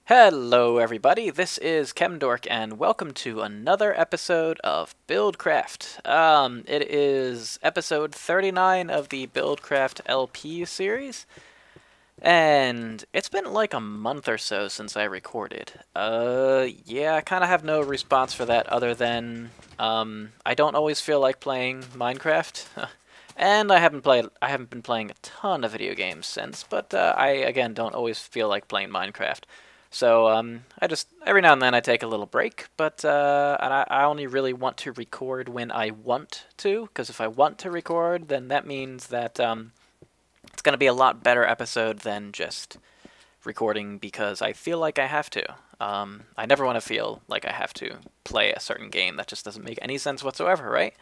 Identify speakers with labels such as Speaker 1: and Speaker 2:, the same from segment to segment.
Speaker 1: Hello everybody, this is Chemdork and welcome to another episode of Buildcraft. It is episode 39 of the Buildcraft LP series, and it's been like a month or so since I recorded. Yeah, I kind of have no response for that other than, I don't always feel like playing Minecraft. And I haven't been playing a ton of video games since, but I again don't always feel like playing Minecraft. So I just every now and then I take a little break, but and I only really want to record when I want to, because if I want to record, then that means that it's going to be a lot better episode than just recording because I feel like I have to. I never want to feel like I have to play a certain game. That just doesn't make any sense whatsoever, right?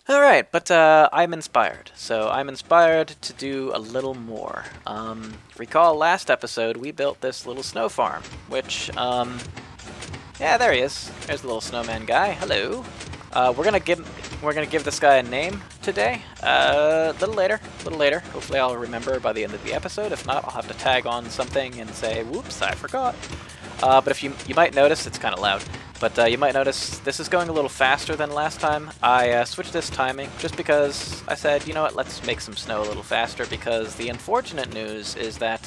Speaker 1: Alright, but I'm inspired. So I'm inspired to do a little more. Recall last episode we built this little snow farm, which, yeah, there he is. There's the little snowman guy. Hello. We're gonna give this guy a name today. A little later. Hopefully I'll remember by the end of the episode. If not, I'll have to tag on something and say, whoops, I forgot. But if you might notice, it's kind of loud. But you might notice this is going a little faster than last time. I switched this timing just because I said, you know what, let's make some snow a little faster, because the unfortunate news is that,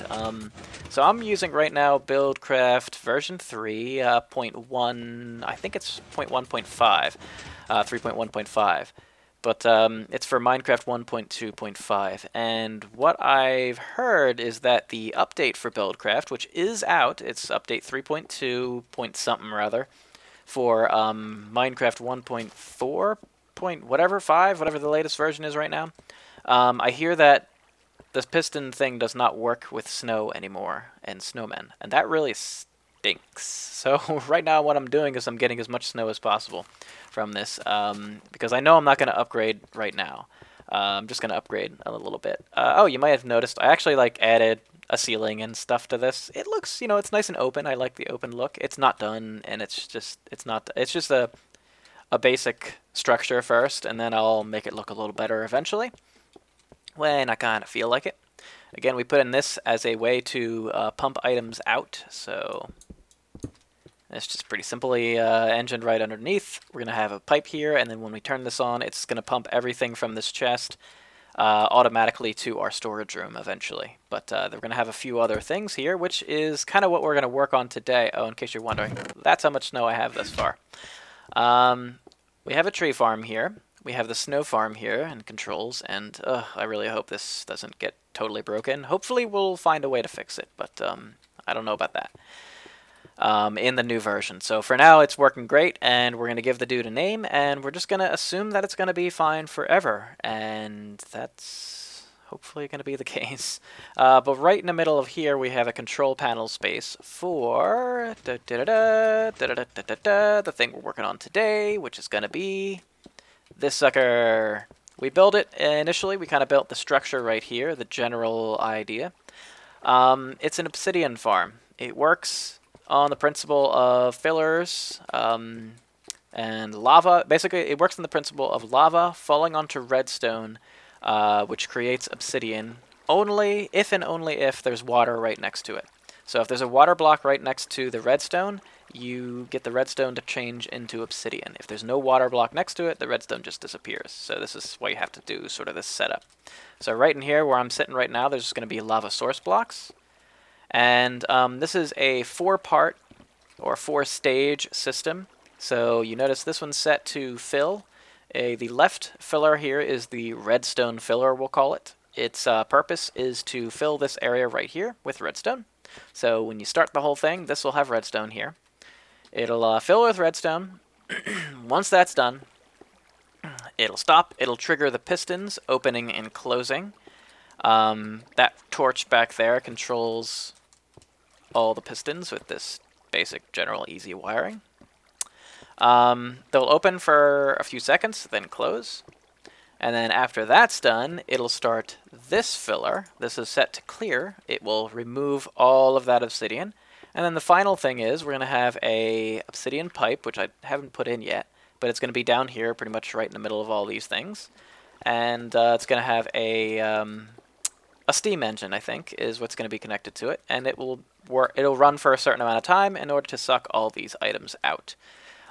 Speaker 1: so I'm using right now Buildcraft version 3.1, I think it's 0.1.5, 3.1.5. But it's for Minecraft 1.2.5, and what I've heard is that the update for Buildcraft, which is out, it's update 3.2 point something rather, for Minecraft 1.4 point whatever 5, whatever the latest version is right now. I hear that this piston thing does not work with snow anymore and snowmen, and that really stinks. So right now what I'm doing is I'm getting as much snow as possible from this, because I know I'm not going to upgrade right now. I'm just going to upgrade a little bit. Oh, you might have noticed I actually added a ceiling and stuff to this. It looks, you know, it's nice and open. I like the open look. It's not done, and it's just a basic structure first, and then I'll make it look a little better eventually when I kind of feel like it. Again, we put in this as a way to pump items out, so it's just pretty simply engined right underneath. We're going to have a pipe here, and then when we turn this on, it's going to pump everything from this chest automatically to our storage room eventually. But they're going to have a few other things here, which is kind of what we're going to work on today. Oh, in case you're wondering, that's how much snow I have thus far. We have a tree farm here. We have the snow farm here and controls, and I really hope this doesn't get totally broken. Hopefully we'll find a way to fix it, but I don't know about that. In the new version. So for now it's working great, and we're going to give the dude a name, and we're just going to assume that it's going to be fine forever, and that's hopefully going to be the case. But right in the middle of here we have a control panel space for the thing we're working on today, which is going to be this sucker. We built it initially, we kind of built the structure right here, the general idea. It's an obsidian farm. It works on the principle of fillers and lava. Basically, it works on the principle of lava falling onto redstone, which creates obsidian only if and only if there's water right next to it. So if there's a water block right next to the redstone, you get the redstone to change into obsidian. If there's no water block next to it, the redstone just disappears. So this is what you have to do, sort of this setup. So right in here where I'm sitting right now, there's going to be lava source blocks. And this is a 4-part or 4-stage system. So you notice this one's set to fill. The left filler here is the redstone filler, we'll call it. Its purpose is to fill this area right here with redstone. So when you start the whole thing, this will have redstone here. It'll fill with redstone. Once that's done, it'll stop. It'll trigger the pistons opening and closing. That torch back there controls all the pistons with this basic general easy wiring. They'll open for a few seconds, then close. And then after that's done, it'll start this filler. This is set to clear. It will remove all of that obsidian. And then the final thing is we're going to have a obsidian pipe, which I haven't put in yet, but it's going to be down here pretty much right in the middle of all these things. And it's going to have a a steam engine, I think, is what's going to be connected to it, and it will work. It'll run for a certain amount of time in order to suck all these items out.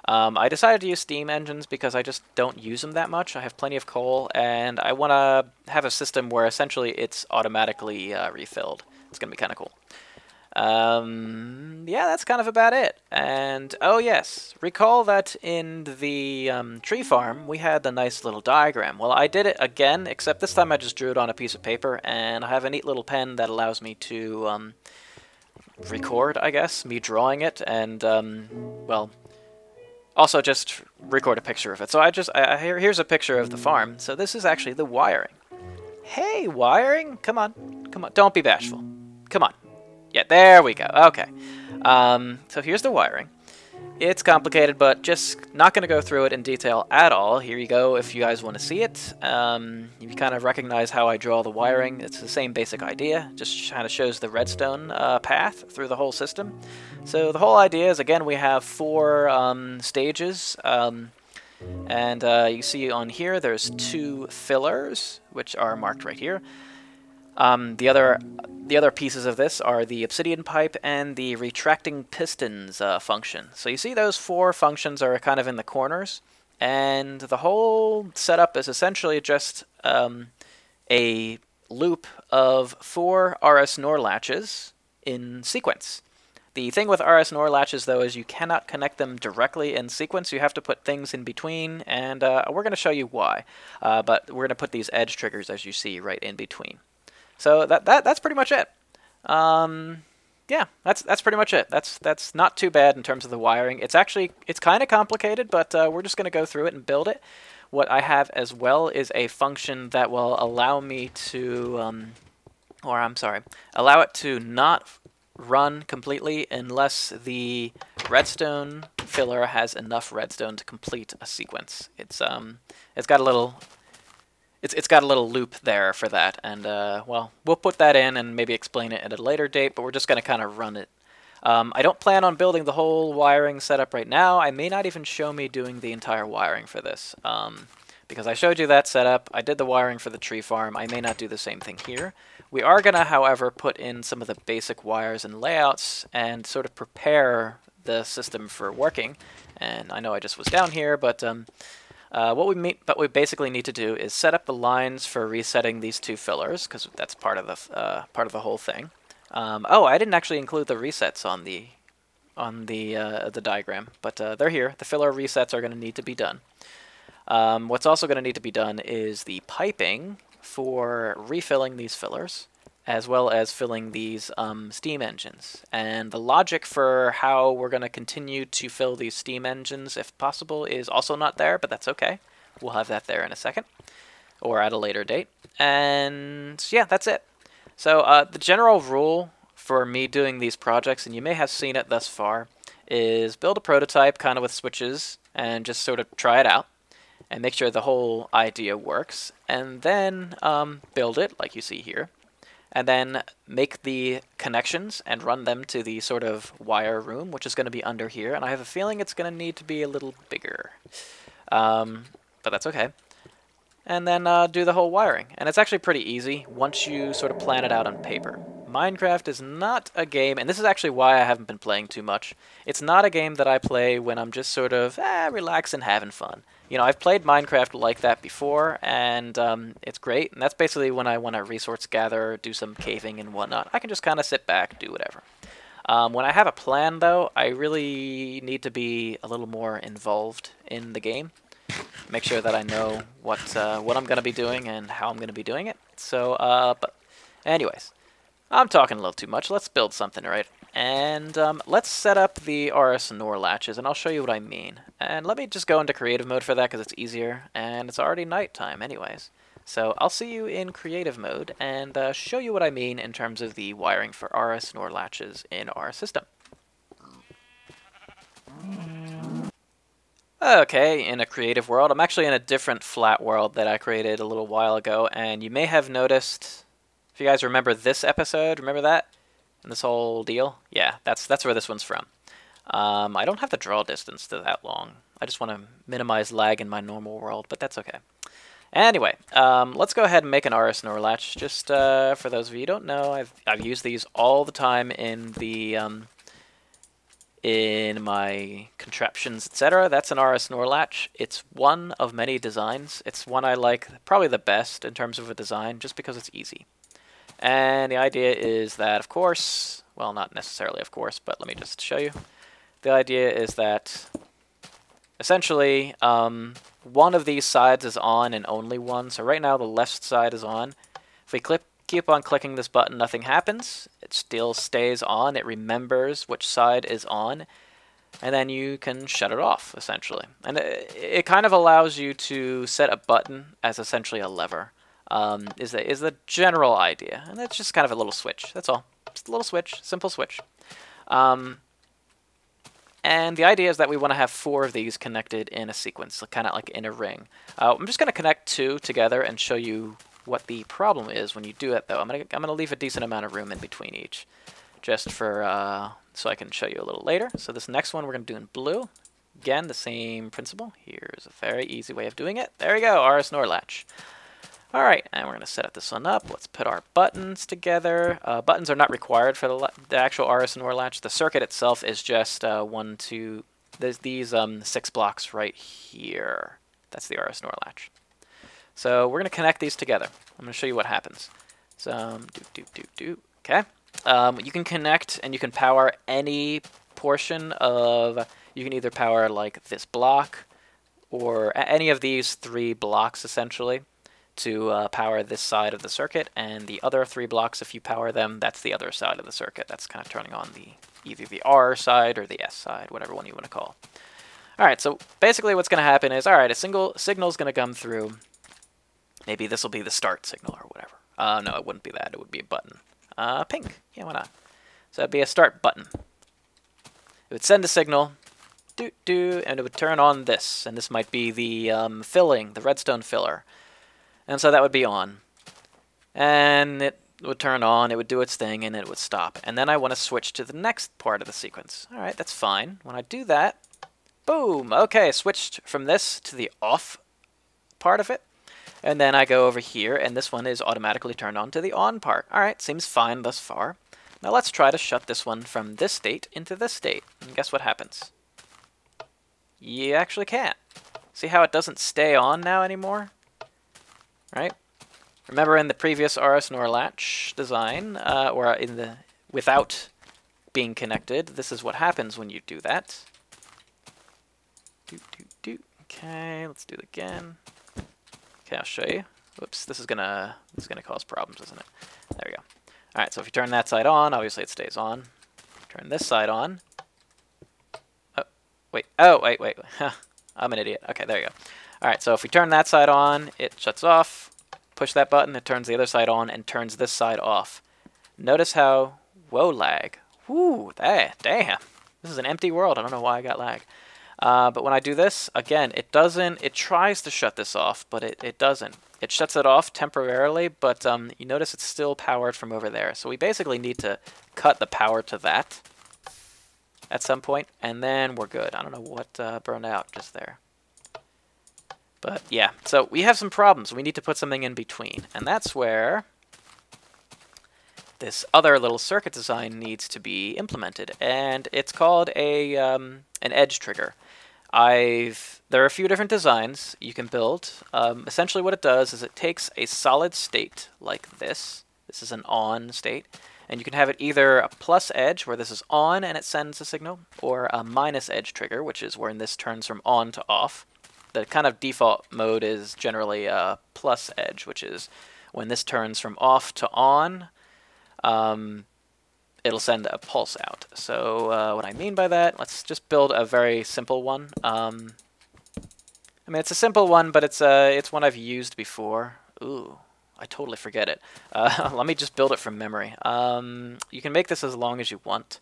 Speaker 1: I decided to use steam engines because I just don't use them that much. I have plenty of coal, and I want to have a system where essentially it's automatically refilled. It's going to be kind of cool. Yeah, that's kind of about it. And, oh yes, recall that in the tree farm, we had the nice little diagram. Well, I did it again, except this time I just drew it on a piece of paper, and I have a neat little pen that allows me to record, I guess, me drawing it, and, well, also just record a picture of it. So here's a picture of the farm. So this is actually the wiring. Hey, wiring, come on, don't be bashful. Come on. Yeah, there we go. Okay. So here's the wiring. It's complicated, but just not going to go through it in detail at all. Here you go if you guys want to see it. You kind of recognize how I draw the wiring. It's the same basic idea. Just kind of shows the redstone path through the whole system. So the whole idea is, again, we have 4 stages. And you see on here there's 2 fillers, which are marked right here. The other pieces of this are the obsidian pipe and the retracting pistons function. So you see those 4 functions are kind of in the corners, and the whole setup is essentially just a loop of 4 RS NOR latches in sequence. The thing with RS NOR latches, though, is you cannot connect them directly in sequence. You have to put things in between, and we're going to show you why. But we're going to put these edge triggers, as you see, right in between. So that's pretty much it. Yeah, that's pretty much it. That's not too bad in terms of the wiring. It's kind of complicated, but we're just going to go through it and build it. What I have as well is a function that will allow me to, allow it to not run completely unless the redstone filler has enough redstone to complete a sequence. It's got a little. It's got a little loop there for that, and well, we'll put that in and maybe explain it at a later date, but we're just going to kind of run it. I don't plan on building the whole wiring setup right now. I may not even show me doing the entire wiring for this, because I showed you that setup. I did the wiring for the tree farm. I may not do the same thing here. We are going to, however, put in some of the basic wires and layouts and sort of prepare the system for working. And I know I just was down here, but what we basically need to do is set up the lines for resetting these 2 fillers, because that's part of the whole thing. Oh, I didn't actually include the resets on the diagram, but they're here. The filler resets are going to need to be done. What's also going to need to be done is the piping for refilling these fillers, as well as filling these steam engines. And the logic for how we're going to continue to fill these steam engines, if possible, is also not there, but that's okay. We'll have that there in a second, or at a later date. And yeah, that's it. So the general rule for me doing these projects, and you may have seen it thus far, is build a prototype kind of with switches and just sort of try it out and make sure the whole idea works, and then build it like you see here, and then make the connections and run them to the sort of wire room, which is going to be under here, and I have a feeling it's going to need to be a little bigger, but that's okay. And then do the whole wiring, and it's actually pretty easy once you sort of plan it out on paper. Minecraft is not a game, and this is actually why I haven't been playing too much. It's not a game that I play when I'm just sort of relaxing, having fun. You know, I've played Minecraft like that before, and it's great, and that's basically when I want to resource gather, do some caving and whatnot. I can just kind of sit back, do whatever. When I have a plan, though, I really need to be a little more involved in the game. Make sure that I know what I'm going to be doing and how I'm going to be doing it. So, but anyways, I'm talking a little too much. Let's build something, right? And let's set up the RS NOR latches, and I'll show you what I mean. And let me just go into creative mode for that because it's easier, and it's already nighttime anyways. So I'll see you in creative mode and show you what I mean in terms of the wiring for RS NOR latches in our system. Okay, in a creative world. I'm actually in a different flat world that I created a little while ago, and you may have noticed, if you guys remember this episode, remember that? And this whole deal? Yeah, that's where this one's from. I don't have the draw distance to that long. I just want to minimize lag in my normal world, but that's okay. Anyway, let's go ahead and make an RS NOR latch. Just for those of you who don't know, I've used these all the time in the in my contraptions, etc. That's an RS NOR latch. It's one of many designs. It's one I like probably the best in terms of a design, just because it's easy. And the idea is that, of course, well, not necessarily of course, but let me just show you. The idea is that essentially one of these sides is on and only one. So right now the left side is on. If we keep on clicking this button, nothing happens. It still stays on. It remembers which side is on. And then you can shut it off, essentially. And it kind of allows you to set a button as essentially a lever. Is the general idea. And it's just kind of a little switch. That's all. Just a little switch. Simple switch. And the idea is that we want to have 4 of these connected in a sequence, kind of like in a ring. I'm just going to connect 2 together and show you what the problem is when you do it, though. I'm gonna leave a decent amount of room in between each, just for so I can show you a little later. So this next one we're going to do in blue. Again, the same principle. Here's a very easy way of doing it. There we go, RS NOR latch. All right, and we're going to set this one up. Let's put our buttons together. Buttons are not required for the actual RS NOR latch. The circuit itself is just there's these 6 blocks right here. That's the RS NOR latch. So we're going to connect these together. I'm going to show you what happens. So, okay. You can connect and you can power any portion of, you can either power like this block or any of these 3 blocks essentially to power this side of the circuit, and the other 3 blocks, if you power them, that's the other side of the circuit. That's kind of turning on either the R side or the S side, whatever one you want to call. All right, so basically what's going to happen is, all right, a single signal is going to come through. Maybe this will be the start signal or whatever. No, it wouldn't be that. It would be a button. Pink. Yeah, why not? So it'd be a start button. It would send a signal, and it would turn on this, and this might be the filling, the redstone filler. And so that would be on. And it would turn on, it would do its thing, and it would stop. And then I want to switch to the next part of the sequence. All right, that's fine. When I do that, boom, okay, switched from this to the off part of it. And then I go over here, and this one is automatically turned on to the on part. All right, seems fine thus far. Now let's try to shut this one from this state into this state. And guess what happens? You actually can't. See how it doesn't stay on now anymore? Right? Remember in the previous RS NOR latch design, or in the without being connected, this is what happens when you do that. Okay, let's do it again. Okay, I'll show you. Whoops, this is gonna cause problems, isn't it? There we go. All right, so if you turn that side on, obviously it stays on. Turn this side on. Oh, wait. Oh, wait. I'm an idiot. Okay, there you go. All right, so if we turn that side on, it shuts off. Push that button, it turns the other side on and turns this side off. Notice how, whoa, lag. Whoo, damn. This is an empty world. I don't know why I got lag. But when I do this, again, it tries to shut this off, but it doesn't. It shuts it off temporarily, but you notice it's still powered from over there. So we basically need to cut the power to that at some point, and then we're good. I don't know what burned out just there. But yeah, so we have some problems. We need to put something in between, and that's where this other little circuit design needs to be implemented, and it's called an edge trigger. There are a few different designs you can build. Essentially what it does is it takes a solid state like this. This is an on state, and you can have it either a plus edge, where this is on and it sends a signal, or a minus edge trigger, which is when this turns from on to off. The kind of default mode is generally a plus edge, which is when this turns from off to on, it'll send a pulse out. So what I mean by that, let's just build a very simple one. I mean, it's a simple one, but it's one I've used before. Ooh, I totally forget it. Let me just build it from memory. You can make this as long as you want.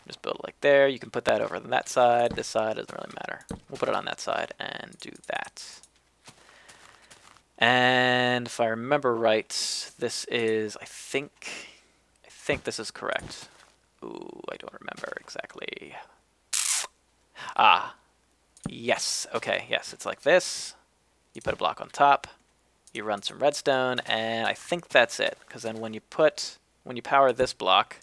Speaker 1: Just build it like there. You can put that over on that side. This side doesn't really matter. We'll put it on that side and do that. And if I remember right, this is, I think this is correct. Ooh, I don't remember exactly. Ah, yes. Okay, yes, it's like this. You put a block on top, you run some redstone, and I think that's it. Because then when you power this block,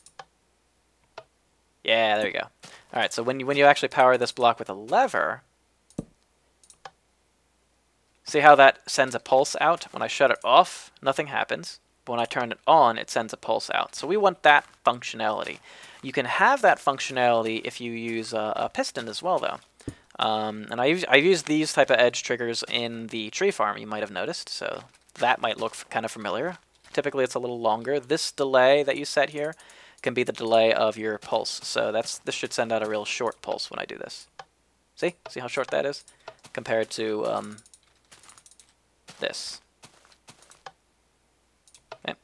Speaker 1: yeah, there you go. All right, so when you actually power this block with a lever, see how that sends a pulse out? When I shut it off, nothing happens. But when I turn it on, it sends a pulse out. So we want that functionality. You can have that functionality if you use a piston as well, though. And I use these type of edge triggers in the tree farm, you might have noticed. So that might look kind of familiar. Typically, it's a little longer. This delay that you set here can be the delay of your pulse. So this should send out a real short pulse when I do this. See how short that is compared to this. Okay.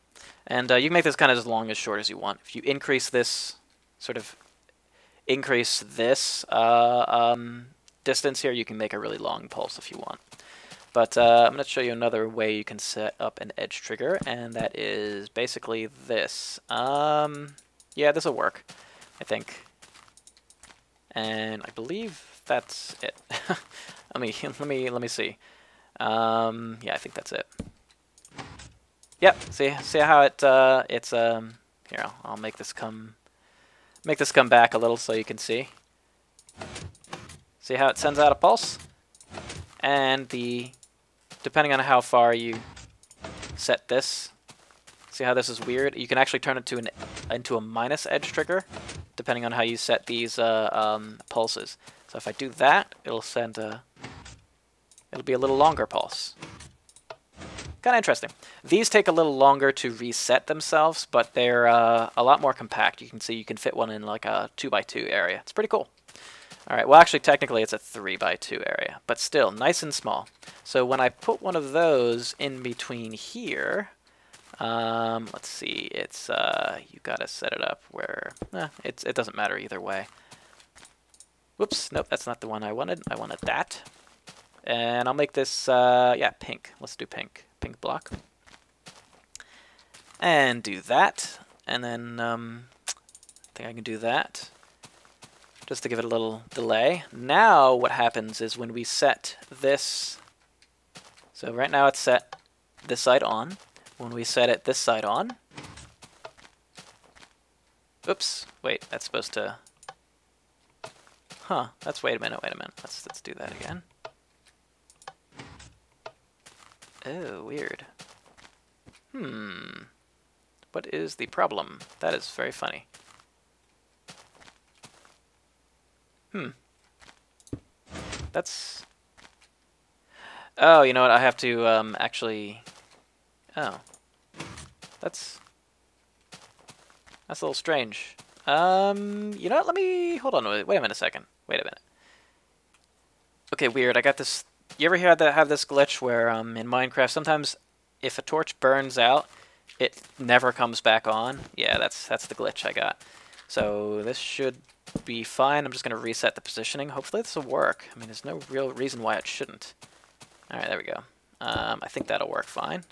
Speaker 1: And you can make this kind of as long as short as you want. If you increase this, distance here, you can make a really long pulse if you want. But I'm going to show you another way you can set up an edge trigger, and that is basically this. Yeah, this will work, I think. And I believe that's it. let me see. Yeah, I think that's it. Yep. See how it's here. I'll make this come back a little so you can see. See how it sends out a pulse, and depending on how far you set this, see how this is weird. You can actually turn it into a minus edge trigger, depending on how you set these pulses. So if I do that, it'll be a little longer pulse. Kind of interesting. These take a little longer to reset themselves, but they're a lot more compact. You can see you can fit one in like a 2x2 area. It's pretty cool. All right, well actually technically it's a 3x2 area, but still nice and small. So when I put one of those in between here, let's see, it's you gotta set it up where it doesn't matter either way. Whoops, nope, that's not the one I wanted. I wanted that. And I'll make this yeah, pink. Let's do pink block. And do that. And then I think I can do that, just to give it a little delay. Now what happens is when we set this, so right now it's set this side on. When we set it this side on, oops, wait, that's supposed to, wait a minute, let's do that again. Oh, weird. What is the problem? That is very funny. That's... Oh, you know what? I have to actually... Oh. That's a little strange. You know what? Let me... Hold on. Wait a minute a second. Wait a minute. Okay, weird. I got this... You ever have this glitch where in Minecraft, sometimes if a torch burns out, it never comes back on? Yeah, that's the glitch I got. So this should be fine. I'm just going to reset the positioning. Hopefully this will work. I mean, there's no real reason why it shouldn't. Alright, there we go. I think that'll work fine.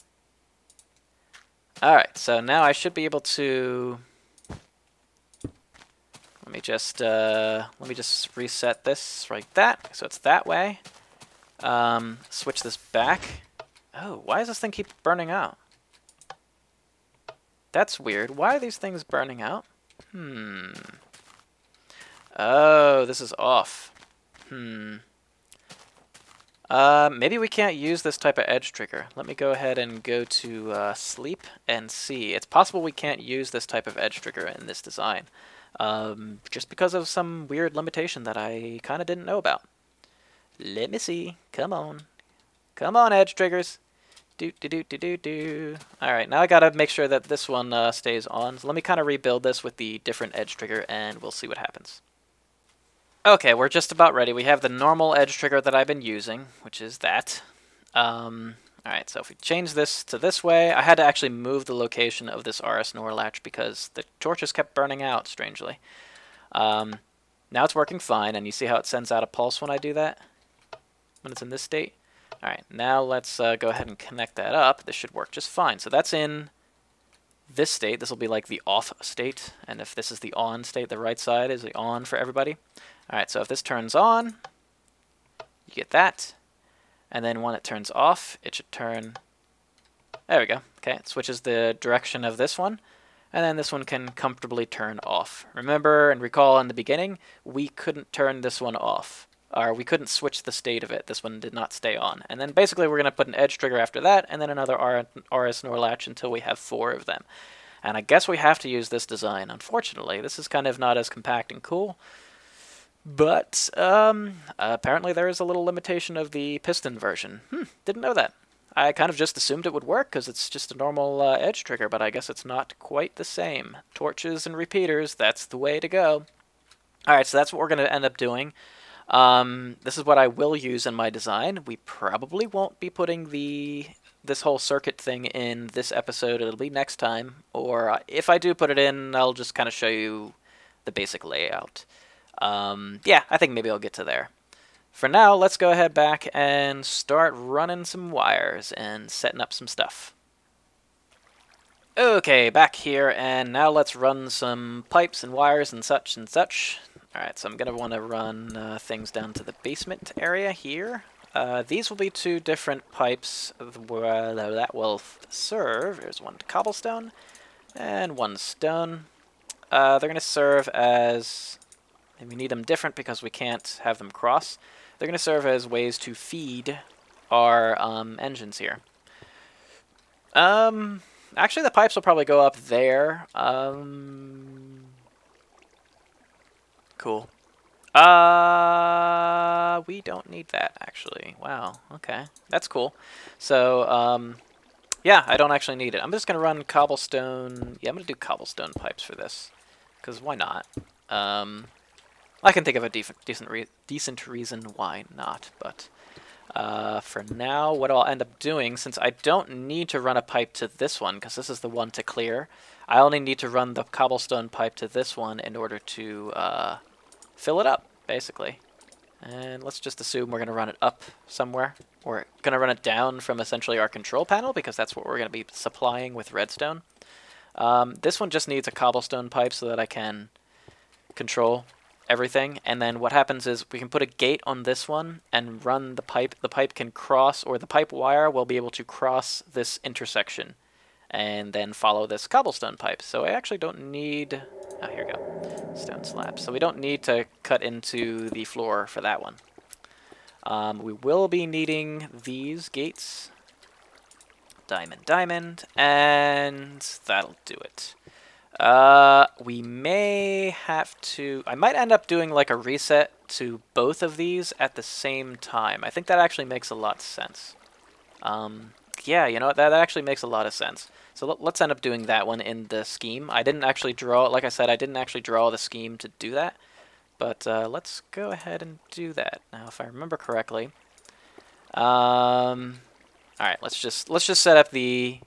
Speaker 1: Alright, so now I should be able to... Let me just reset this like that, so it's that way. Switch this back. Oh, why does this thing keep burning out? That's weird. Why are these things burning out? Oh, this is off. Maybe we can't use this type of edge trigger. Let me go ahead and go to sleep and see. It's possible we can't use this type of edge trigger in this design. Just because of some weird limitation that I kind of didn't know about. Let me see. Come on. Come on, edge triggers. Alright, now I gotta make sure that this one stays on. So let me kind of rebuild this with the different edge trigger and we'll see what happens. Okay, we're just about ready. We have the normal edge trigger that I've been using, which is that. Alright, so if we change this to this way, I had to actually move the location of this RS NOR latch because the torches kept burning out, strangely. Now it's working fine, and you see how it sends out a pulse when I do that? When it's in this state? Alright, now let's go ahead and connect that up. This should work just fine. So that's in this state. This will be like the off state, and if this is the on state, the right side is the on for everybody. Alright, so if this turns on, you get that. And then when it turns off, it should turn There we go. Okay, it switches the direction of this one. And then this one can comfortably turn off. Remember and recall in the beginning, we couldn't turn this one off. Or we couldn't switch the state of it. This one did not stay on. And then basically we're going to put an edge trigger after that, and then another RS NOR latch until we have 4 of them. And I guess we have to use this design. Unfortunately, this is kind of not as compact and cool. But apparently there is a little limitation of the piston version. Didn't know that. I kind of just assumed it would work because it's just a normal edge trigger, but I guess it's not quite the same. Torches and repeaters, that's the way to go. Alright, so that's what we're going to end up doing. This is what I will use in my design. We probably won't be putting this whole circuit thing in this episode. It'll be next time. Or if I do put it in, I'll just kind of show you the basic layout. Yeah, I think maybe I'll get to there. For now, let's go ahead back and start running some wires and setting up some stuff. Okay, back here, and now let's run some pipes and wires and such and such. Alright, so I'm going to want to run things down to the basement area here. These will be 2 different pipes that will serve. There's one cobblestone and 1 stone. They're going to serve as... and we need them different because we can't have them cross. They're going to serve as ways to feed our engines here. Actually, the pipes will probably go up there. Cool. We don't need that, actually. Wow, okay. That's cool. So, yeah, I don't actually need it. I'm just going to run cobblestone. Yeah, I'm going to do cobblestone pipes for this. Because why not? I can think of a decent reason why not, but for now, what I'll end up doing, since I don't need to run a pipe to this one, because this is the one to clear, I only need to run the cobblestone pipe to this one in order to fill it up, basically. And let's just assume we're going to run it up somewhere. We're going to run it down from essentially our control panel, because that's what we're going to be supplying with redstone. This one just needs a cobblestone pipe so that I can control everything, and then what happens is we can put a gate on this one and run the pipe. The pipe can cross, or the pipe wire will be able to cross this intersection and then follow this cobblestone pipe. So I actually don't need... oh, here we go. Stone slabs. So we don't need to cut into the floor for that one. We will be needing these gates. Diamond, diamond, and that'll do it. We may have to... I might end up doing like a reset to both of these at the same time. I think that actually makes a lot of sense. Yeah, you know what? That actually makes a lot of sense. So let's end up doing that one in the scheme. I didn't actually draw... like I said, I didn't actually draw the scheme to do that. But let's go ahead and do that. Now, if I remember correctly... alright, let's just set up the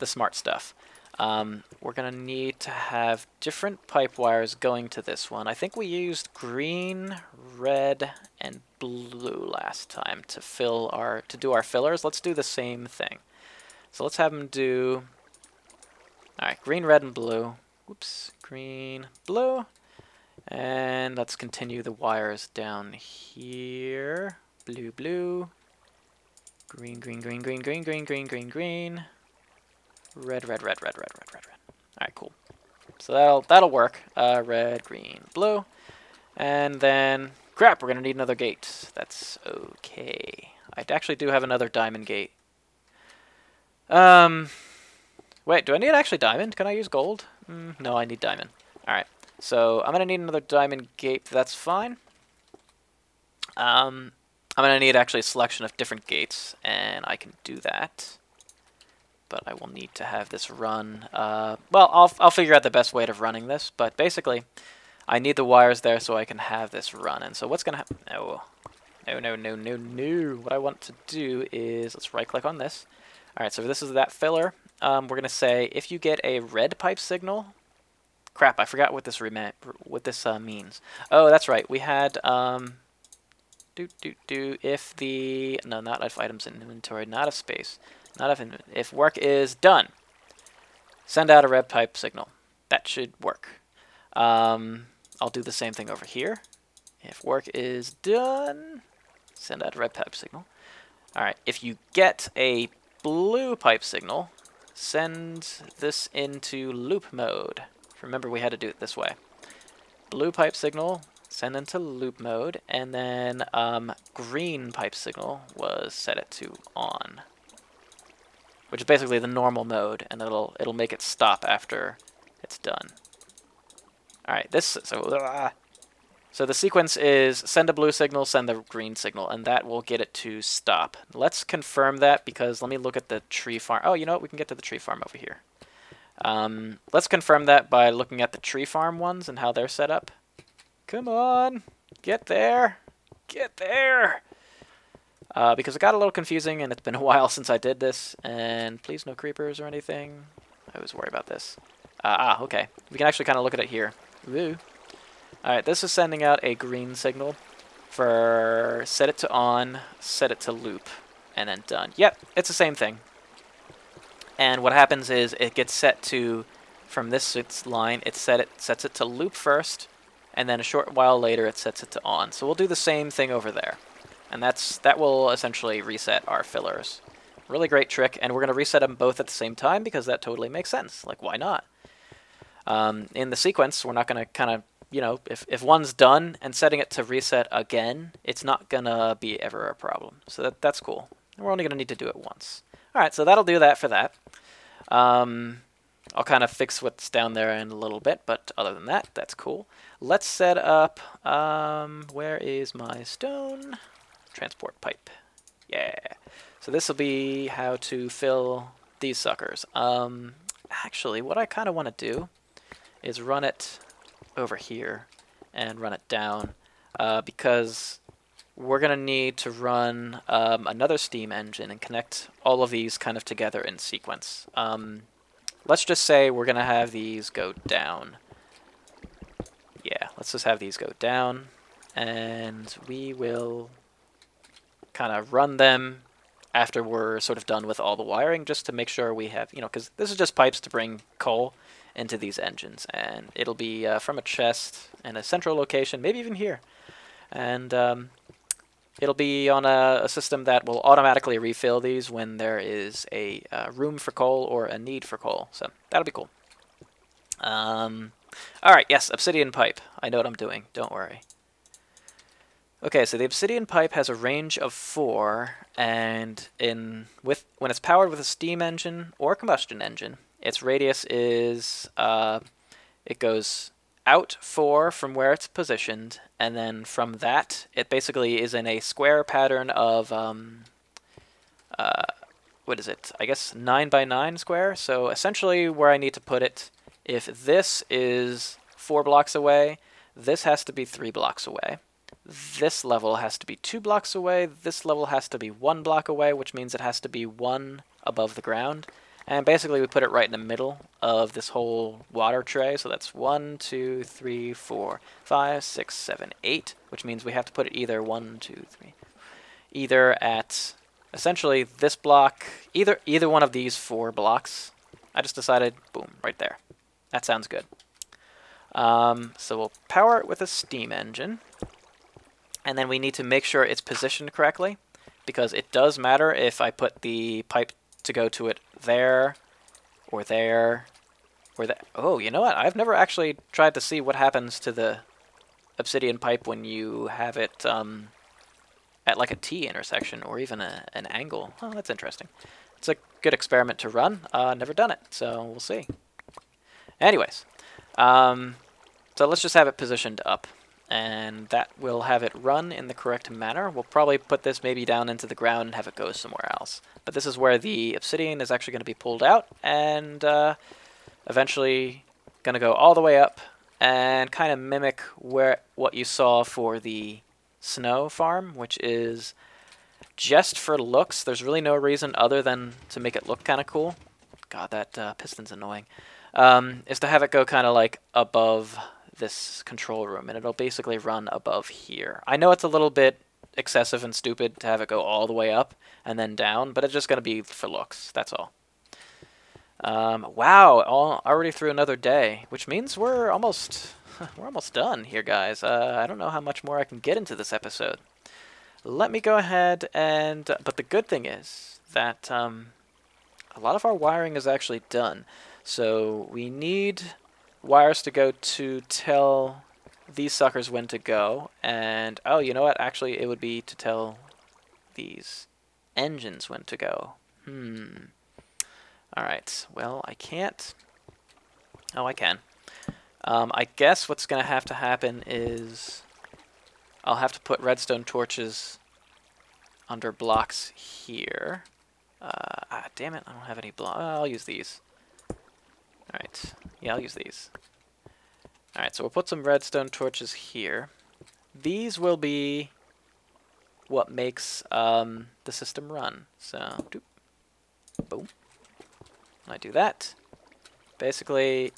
Speaker 1: smart stuff. We're going to need to have different pipe wires going to this one. I think we used green, red, and blue last time to do our fillers. Let's do the same thing. So let's have them do... alright, green, red, and blue. Whoops, green, blue. And let's continue the wires down here. Blue, blue. Green, green, green, green, green, green, green, green, green. Red, red, red, red, red, red, red, red. Alright, cool. So that'll work. Red, green, blue. And then... crap, we're going to need another gate. That's okay. I actually do have another diamond gate. Wait, do I need actually diamond? Can I use gold? No, I need diamond. Alright, so I'm going to need another diamond gate. That's fine. I'm going to need actually a selection of different gates, and I can do that. But I will need to have this run. Well, I'll figure out the best way of running this, but basically, I need the wires there so I can have this run. And so what's going to happen? No. No, no, no, no, no. What I want to do is, let's right-click on this. Alright, so this is that filler. We're going to say, if you get a red pipe signal... crap, I forgot what this means. Oh, that's right. We had... if the... no, not if items in inventory, not if space. Not if work is done. Send out a red pipe signal. That should work. I'll do the same thing over here. If work is done, send out a red pipe signal. Alright, if you get a blue pipe signal, send this into loop mode. Remember, we had to do it this way. Blue pipe signal, send into loop mode, and then green pipe signal was set it to on, which is basically the normal mode, and it'll make it stop after it's done. All right, so the sequence is send a blue signal, send the green signal, and that will get it to stop. Let's confirm that, because let me look at the tree farm. Oh, you know what? We can get to the tree farm over here. Let's confirm that by looking at the tree farm ones and how they're set up. Come on, get there, get there. Because it got a little confusing, and it's been a while since I did this. And please, no creepers or anything. I always worry about this. Okay. We can actually kind of look at it here. Woo. Alright, this is sending out a green signal for set it to on, set it to loop, and then done. Yep, it's the same thing. And what happens is it gets set to, from this line, it sets it to loop first, and then a short while later it sets it to on. So we'll do the same thing over there. And that will essentially reset our fillers. Really great trick, and we're going to reset them both at the same time because that totally makes sense. Like, why not? In the sequence, we're not going to kind of, you know, if one's done and setting it to reset again, it's not going to be ever a problem. So that's cool. And we're only going to need to do it once. All right, so that'll do that for that. I'll kind of fix what's down there in a little bit, but other than that, that's cool. Let's set up, where is my stone? Transport pipe. Yeah. So this will be how to fill these suckers. Actually, what I kind of want to do is run it over here and run it down, because we're going to need to run another steam engine and connect all of these kind of together in sequence. Let's just say we're going to have these go down. Yeah, let's just have these go down, and we will kind of run them after we're sort of done with all the wiring, just to make sure we have, you know, because this is just pipes to bring coal into these engines, and it'll be from a chest in a central location, maybe even here, and it'll be on a system that will automatically refill these when there is a room for coal or a need for coal, so that'll be cool. Alright, yes, obsidian pipe. I know what I'm doing, don't worry. Okay, so the obsidian pipe has a range of 4, and when it's powered with a steam engine or a combustion engine, its radius is, it goes out 4 from where it's positioned, and then from that, it basically is in a square pattern of, what is it? I guess 9 by 9 square. So essentially where I need to put it, if this is 4 blocks away, this has to be 3 blocks away. This level has to be 2 blocks away, this level has to be 1 block away, which means it has to be 1 above the ground. And basically we put it right in the middle of this whole water tray, so that's 1, 2, 3, 4, 5, 6, 7, 8, which means we have to put it either 1, 2, 3, either at essentially this block, either one of these 4 blocks. I just decided, boom, right there. That sounds good. So we'll power it with a steam engine. And then we need to make sure it's positioned correctly, because it does matter if I put the pipe to go to it there, or there, or there. Oh, you know what? I've never actually tried to see what happens to the obsidian pipe when you have it at like a T intersection, or even an angle. Oh, that's interesting. It's a good experiment to run. Never done it, so we'll see. Anyways, so let's just have it positioned up, and that will have it run in the correct manner. We'll probably put this maybe down into the ground and have it go somewhere else. But this is where the obsidian is actually going to be pulled out, and eventually going to go all the way up and kind of mimic what you saw for the snow farm, which is just for looks. There's really no reason other than to make it look kind of cool. God, that piston's annoying. Is to have it go kind of like above this control room, and it'll basically run above here. I know it's a little bit excessive and stupid to have it go all the way up and then down, but it's just going to be for looks, that's all. Wow, already through another day, which means we're almost done here, guys. I don't know how much more I can get into this episode. Let me go ahead and, but the good thing is that a lot of our wiring is actually done. So we need wires to go to tell these suckers when to go. And, oh, you know what? Actually, it would be to tell these engines when to go. Alright, well, I can't. Oh, I can. I guess what's going to happen is I'll have to put redstone torches under blocks here. Damn it, I don't have any blocks. I'll use these. Alright, yeah, I'll use these. Alright, so we'll put some redstone torches here. These will be what makes the system run. So, doop, boom. When I do that, basically,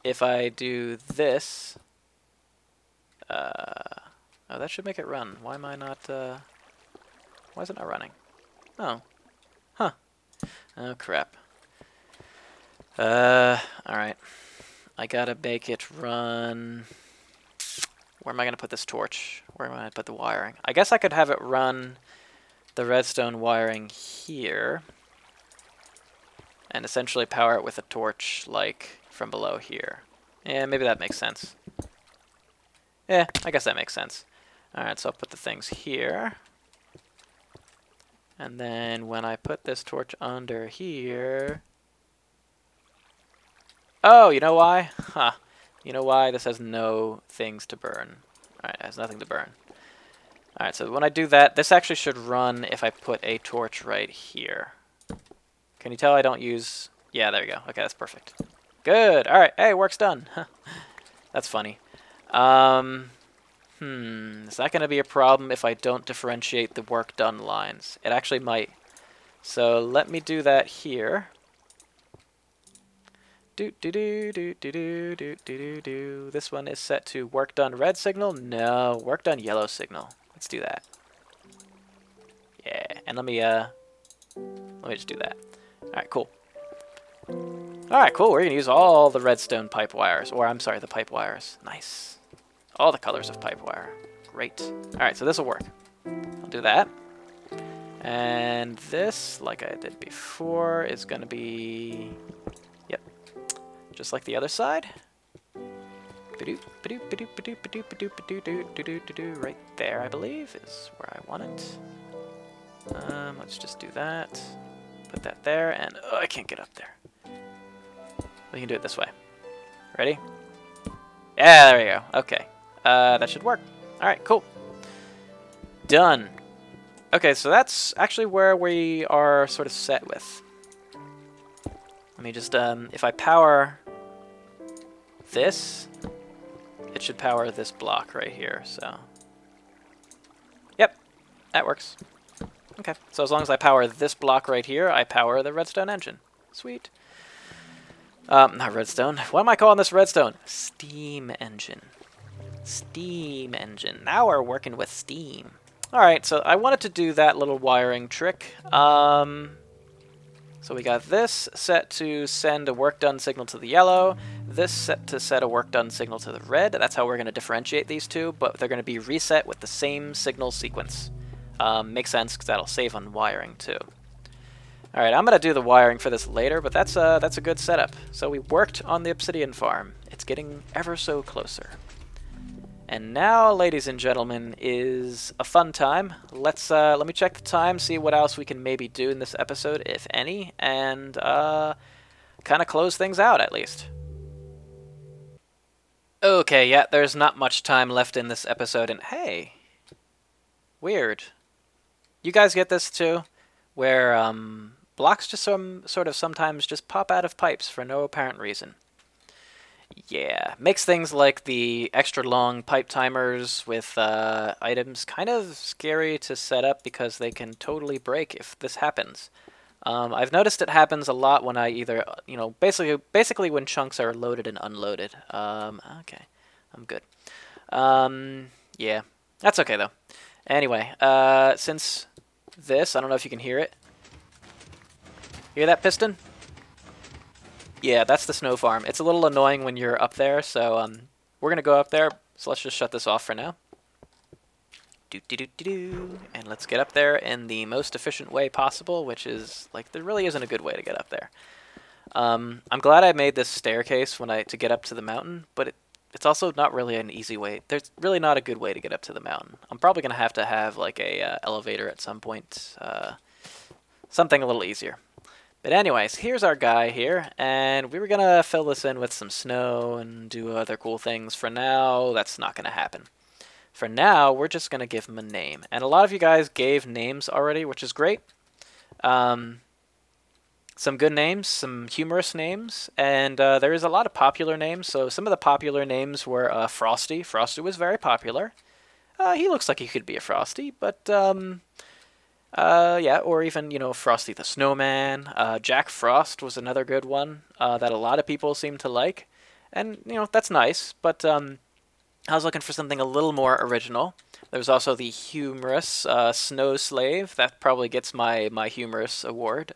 Speaker 1: if I do this, oh, that should make it run. Why am I not, why is it not running? Oh. Huh. Oh, crap. Alright. I gotta make it run. Where am I gonna put this torch? Where am I gonna put the wiring? I guess I could have it run the redstone wiring here. And essentially power it with a torch, like, from below here. Yeah, maybe that makes sense. Yeah, I guess that makes sense. Alright, so I'll put the things here. And then when I put this torch under here... Oh, you know why? Huh. You know why? This has no things to burn. Alright, it has nothing to burn. Alright, so when I do that, this actually should run if I put a torch right here. Can you tell I don't use... Yeah, there we go. Okay, that's perfect. Good! Alright, hey, work's done. That's funny. Is that going to be a problem if I don't differentiate the work done lines? It actually might. So let me do that here. This one is set to work done red signal. No, work done yellow signal. Let's do that. Yeah, and let me just do that. All right, cool. All right, cool. We're gonna use all the redstone pipe wires, or I'm sorry, the pipe wires. Nice. All the colors of pipe wire. Great. All right, so this will work. I'll do that. And this, like I did before, is gonna be, yep, just like the other side. Right there, I believe, is where I want it. Let's just do that. Put that there, and oh, I can't get up there. We can do it this way. Ready? Yeah, there we go. Okay. That should work. Alright, cool. Done. Okay, so that's actually where we are sort of set with. Let me just, if I power this, it should power this block right here, so. Yep, that works. Okay, so as long as I power this block right here, I power the redstone engine. Sweet. Not redstone. What am I calling this redstone? Steam engine. Steam engine. Now we're working with steam. Alright, so I wanted to do that little wiring trick. So we got this set to send a work done signal to the yellow. This set to set a work done signal to the red. That's how we're going to differentiate these two, but they're going to be reset with the same signal sequence. Makes sense because that'll save on wiring too. Alright, I'm going to do the wiring for this later, but that's a good setup. So we worked on the obsidian farm. It's getting ever so closer. And now, ladies and gentlemen, is a fun time. Let me check the time, see what else we can maybe do in this episode, if any, and kind of close things out at least. Okay, yeah, there's not much time left in this episode, and hey, weird. You guys get this too, where blocks just sort of sometimes just pop out of pipes for no apparent reason. Yeah, makes things like the extra long pipe timers with items kind of scary to set up because they can totally break if this happens. I've noticed it happens a lot when I either, you know, basically when chunks are loaded and unloaded. Okay, I'm good. Yeah, that's okay though. Anyway, since this, I don't know if you can hear it. Hear that piston? Yeah, that's the snow farm. It's a little annoying when you're up there, so we're going to go up there, so let's just shut this off for now. And let's get up there in the most efficient way possible, which is, like, there really isn't a good way to get up there. I'm glad I made this staircase to get up to the mountain, but it's also not really an easy way. There's really not a good way to get up to the mountain. I'm probably going to have like a elevator at some point, something a little easier. But anyways, here's our guy here, and we were going to fill this in with some snow and do other cool things. For now, that's not going to happen. For now, we're just going to give him a name. And a lot of you guys gave names already, which is great. Some good names, some humorous names, and there is a lot of popular names. So some of the popular names were Frosty. Frosty was very popular. He looks like he could be a Frosty, but... yeah, or even, you know, Frosty the Snowman. Jack Frost was another good one that a lot of people seem to like. And, you know, that's nice, but I was looking for something a little more original. There's also the humorous Snow Slave. That probably gets my humorous award.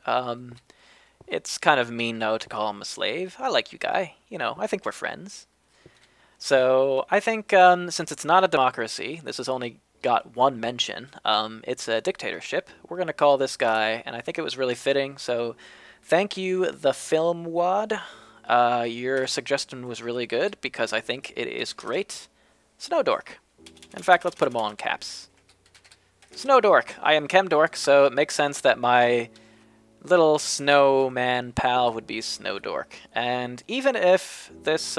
Speaker 1: It's kind of mean, though, to call him a slave. I like you, guy. You know, I think we're friends. So I think since it's not a democracy, this has only got one mention. It's a dictatorship. We're going to call this guy, and I think it was really fitting. So thank you, the Film Wad. Your suggestion was really good because I think it is great. Snow Dork. In fact, let's put them all in caps. Snow Dork. I am Chemdork, so it makes sense that my little snowman pal would be Snow Dork. And even if this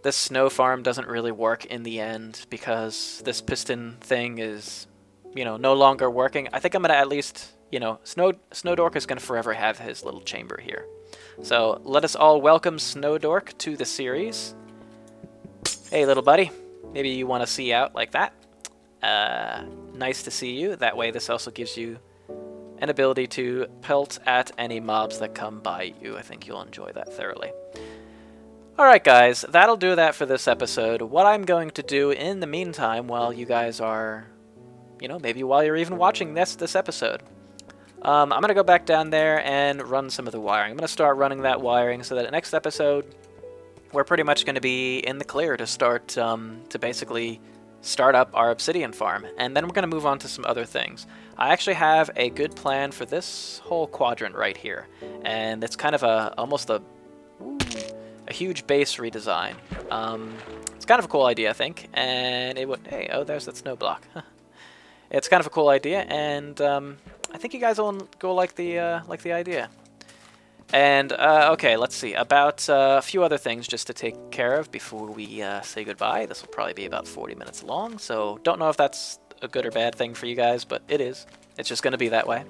Speaker 1: this snow farm doesn't really work in the end because this piston thing is, you know, no longer working, I think I'm going to at least, you know, Snow Dork is going to forever have his little chamber here. So let us all welcome Snow Dork to the series. Hey, little buddy. Maybe you want to see out like that. Nice to see you. That way this also gives you an ability to pelt at any mobs that come by you. I think you'll enjoy that thoroughly. Alright guys, that'll do that for this episode. What I'm going to do in the meantime, while you guys are, you know, maybe while you're even watching this episode, I'm going to go back down there and run some of the wiring. I'm going to start running that wiring so that the next episode, we're pretty much going to be in the clear to start, to basically start up our obsidian farm. And then we're going to move on to some other things. I actually have a good plan for this whole quadrant right here. And it's kind of almost a huge base redesign. It's kind of a cool idea, I think, and it would... Hey, oh, there's that snow block. It's kind of a cool idea, and I think you guys will go like the idea. And okay, let's see about a few other things just to take care of before we say goodbye. This will probably be about 40 minutes long, so don't know if that's a good or bad thing for you guys, but it is. It's just going to be that way.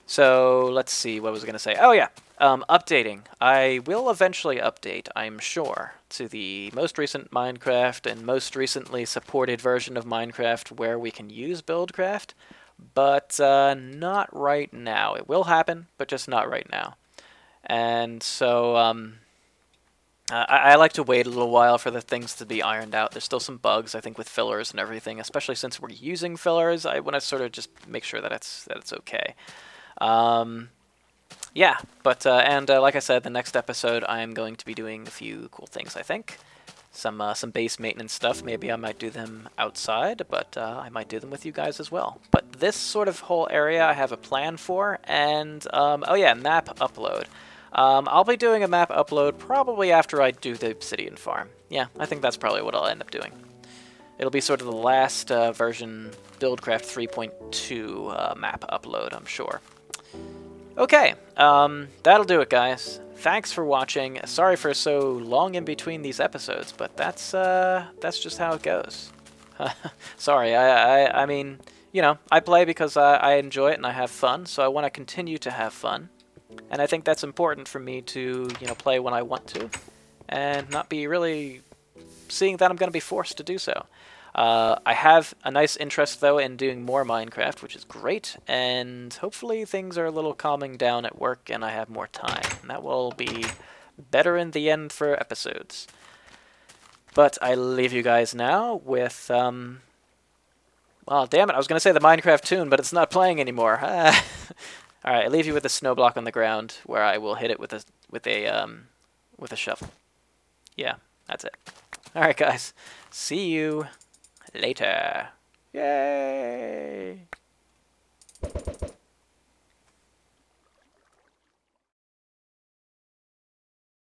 Speaker 1: So let's see, what was I going to say? Oh yeah. Updating. I will eventually update, I'm sure, to the most recent Minecraft and most recently supported version of Minecraft where we can use Buildcraft, but not right now. It will happen, but just not right now. And so I like to wait a little while for the things to be ironed out. There's still some bugs, I think, with fillers and everything, especially since we're using fillers. I want to sort of just make sure that it's okay. Yeah, but, like I said, the next episode I'm going to be doing a few cool things, I think. Some base maintenance stuff. Maybe I might do them outside, but I might do them with you guys as well. But this sort of whole area I have a plan for, and, oh yeah, map upload. I'll be doing a map upload probably after I do the obsidian farm. Yeah, I think that's probably what I'll end up doing. It'll be sort of the last version Buildcraft 3.2 map upload, I'm sure. Okay, that'll do it, guys. Thanks for watching. Sorry for so long in between these episodes, but that's just how it goes. Sorry, I mean, you know, I play because I enjoy it and I have fun, so I want to continue to have fun. And I think that's important for me to, you know, play when I want to, and not be really seeing that I'm going to be forced to do so. I have a nice interest, though, in doing more Minecraft, which is great, and hopefully things are a little calming down at work and I have more time, and that will be better in the end for episodes. But I leave you guys now with, well, damn it, I was going to say the Minecraft tune, but it's not playing anymore. Alright, I leave you with a snow block on the ground, where I will hit it with a shovel. Yeah, that's it. All right, guys. See you later. Yay!